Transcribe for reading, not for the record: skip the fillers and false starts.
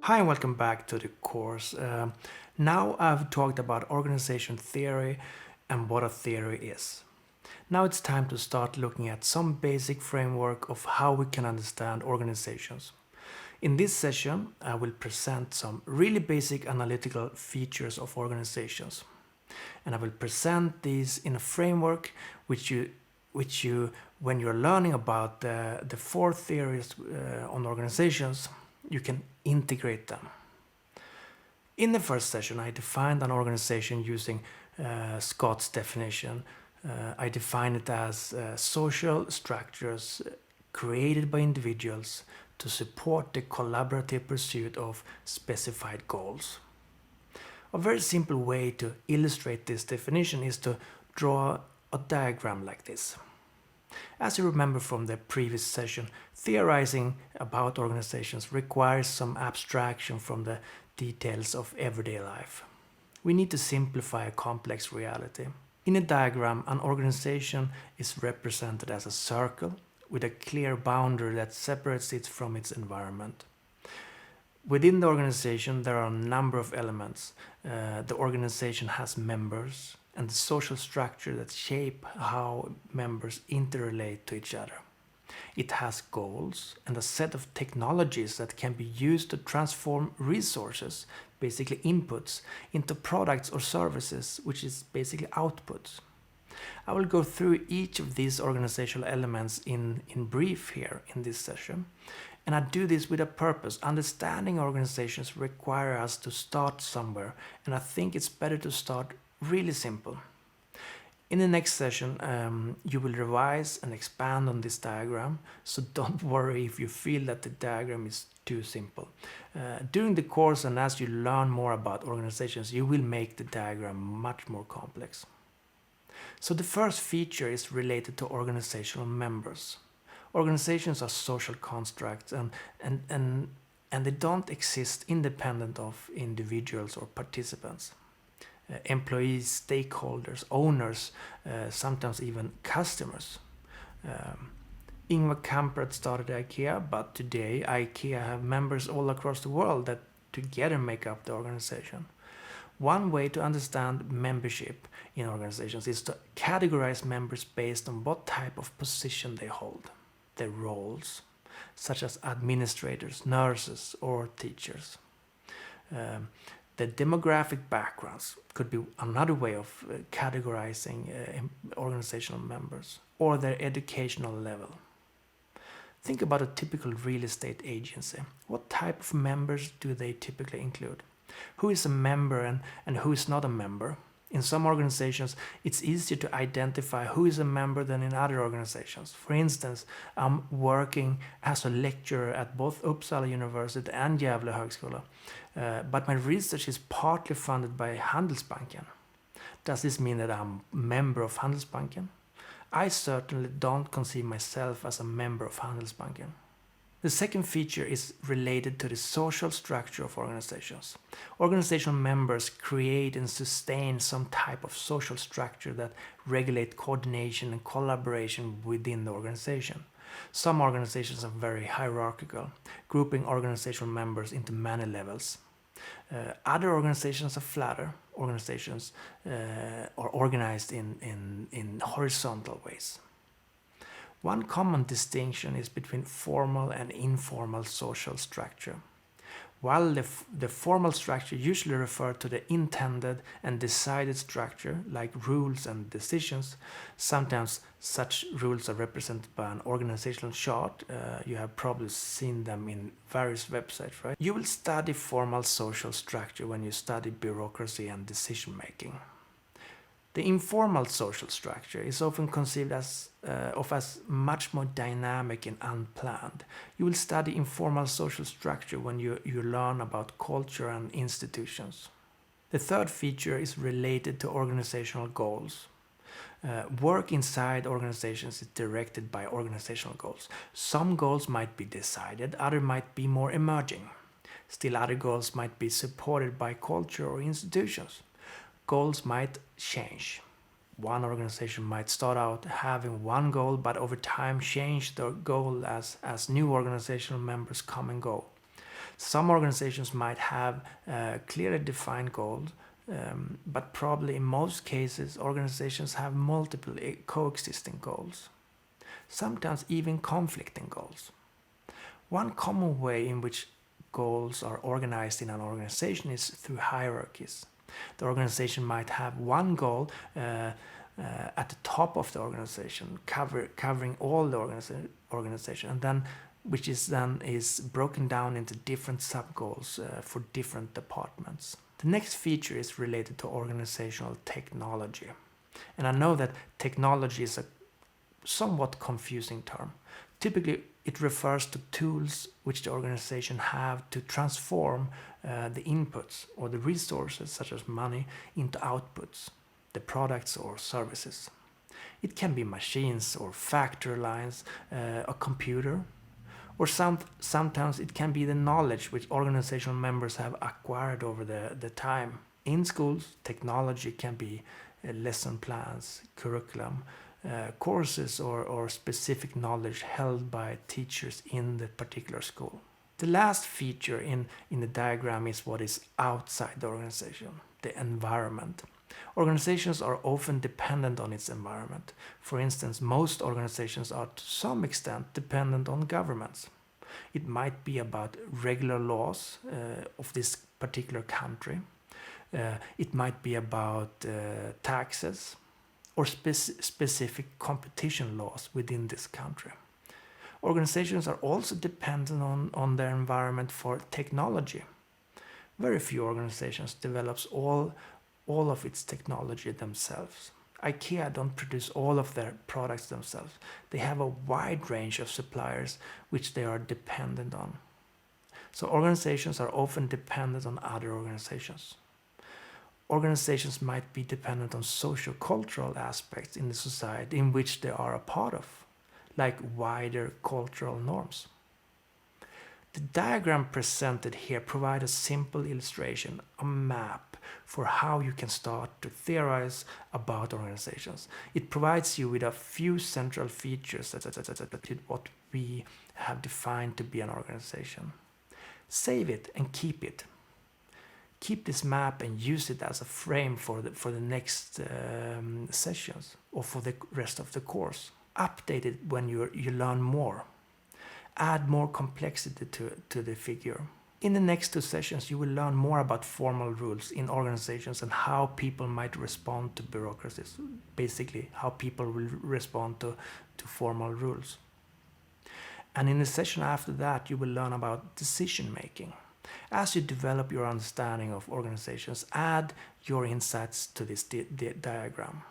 Hi and welcome back to the course. Now I've talked about organization theory and what a theory is. Now it's time to start looking at some basic framework of how we can understand organizations. In this session, I will present some really basic analytical features of organizations. And I will present these in a framework which you when you're learning about the four theories on organizations, you can integrate them. In the first session, I defined an organization using Scott's definition. I define it as social structures created by individuals to support the collaborative pursuit of specified goals. A very simple way to illustrate this definition is to draw a diagram like this. As you remember from the previous session, theorizing about organizations requires some abstraction from the details of everyday life. We need to simplify a complex reality. In a diagram, an organization is represented as a circle with a clear boundary that separates it from its environment. Within the organization, there are a number of elements. The organization has members and the social structure that shape how members interrelate to each other. It has goals and a set of technologies that can be used to transform resources, basically inputs, into products or services, which is basically outputs. I will go through each of these organizational elements in brief here in this session. And I do this with a purpose. Understanding organizations require us to start somewhere, and I think it's better to start really simple. In the next session, you will revise and expand on this diagram, so don't worry if you feel that the diagram is too simple. During the course and as you learn more about organizations, you will make the diagram much more complex. So the first feature is related to organizational members. Organizations are social constructs and they don't exist independent of individuals or participants. Employees, stakeholders, owners, sometimes even customers. Ingvar Kamprad started IKEA, but today IKEA have members all across the world that together make up the organization. One way to understand membership in organizations is to categorize members based on what type of position they hold, their roles, such as administrators, nurses, or teachers. The demographic backgrounds could be another way of categorizing organizational members, or their educational level. Think about a typical real estate agency. What type of members do they typically include? Who is a member and who is not a member? In some organizations, it's easier to identify who is a member than in other organizations. For instance, I'm working as a lecturer at both Uppsala University and Gävle Högskola, but my research is partly funded by Handelsbanken. Does this mean that I'm a member of Handelsbanken? I certainly don't conceive myself as a member of Handelsbanken. The second feature is related to the social structure of organizations. Organizational members create and sustain some type of social structure that regulate coordination and collaboration within the organization. Some organizations are very hierarchical, grouping organizational members into many levels. Other organizations are flatter. Organizations are organized in horizontal ways. One common distinction is between formal and informal social structure. While the formal structure usually refers to the intended and decided structure, like rules and decisions, sometimes such rules are represented by an organizational chart. You have probably seen them in various websites, right? You will study formal social structure when you study bureaucracy and decision making. The informal social structure is often conceived as much more dynamic and unplanned. You will study informal social structure when you learn about culture and institutions. The third feature is related to organizational goals. Work inside organizations is directed by organizational goals. Some goals might be decided, others might be more emerging. Still other goals might be supported by culture or institutions. Goals might change. One organization might start out having one goal, but over time change their goal as new organizational members come and go. Some organizations might have clearly defined goals, but probably in most cases organizations have multiple coexisting goals, sometimes even conflicting goals. One common way in which goals are organized in an organization is through hierarchies. The organization might have one goal at the top of the organization, covering all the organization, and then which is broken down into different sub goals for different departments. The next feature is related to organizational technology, and I know that technology is a somewhat confusing term. Typically, it refers to tools which the organization have to transform the inputs or the resources, such as money, into outputs, the products or services. It can be machines or factory lines, a computer, or sometimes it can be the knowledge which organizational members have acquired over the time. In schools, technology can be lesson plans, curriculum, courses or specific knowledge held by teachers in the particular school. The last feature in the diagram is what is outside the organization, the environment. Organizations are often dependent on its environment. For instance, most organizations are to some extent dependent on governments. It might be about regular laws of this particular country. It might be about taxes or specific competition laws within this country. Organizations are also dependent on their environment for technology. Very few organizations develops all of its technology themselves. IKEA don't produce all of their products themselves. They have a wide range of suppliers which they are dependent on. So organizations are often dependent on other organizations. Organizations might be dependent on socio-cultural aspects in the society in which they are a part of, like wider cultural norms. The diagram presented here provides a simple illustration, a map for how you can start to theorize about organizations. It provides you with a few central features that what we have defined to be an organization. Save it and keep it. Keep this map and use it as a frame for the next sessions or for the rest of the course. Update it when you learn more. Add more complexity to the figure. In the next two sessions, you will learn more about formal rules in organizations and how people might respond to bureaucracies. Basically, how people will respond to formal rules. And in the session after that, you will learn about decision making. As you develop your understanding of organizations, add your insights to this diagram.